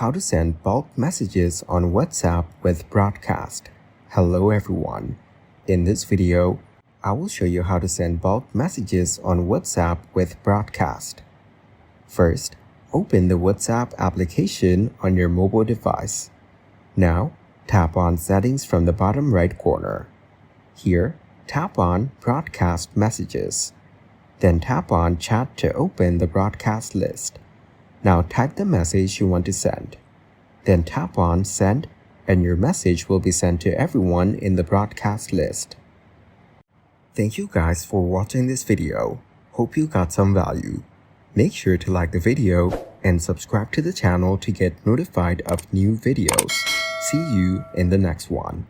How to send bulk messages on WhatsApp with Broadcast. Hello everyone. In this video, I will show you how to send bulk messages on WhatsApp with Broadcast. First, open the WhatsApp application on your mobile device. Now, tap on Settings from the bottom right corner. Here, tap on Broadcast Messages. Then tap on Chat to open the broadcast list. Now type the message you want to send. Then tap on Send and your message will be sent to everyone in the broadcast list. Thank you guys for watching this video. Hope you got some value. Make sure to like the video and subscribe to the channel to get notified of new videos. See you in the next one.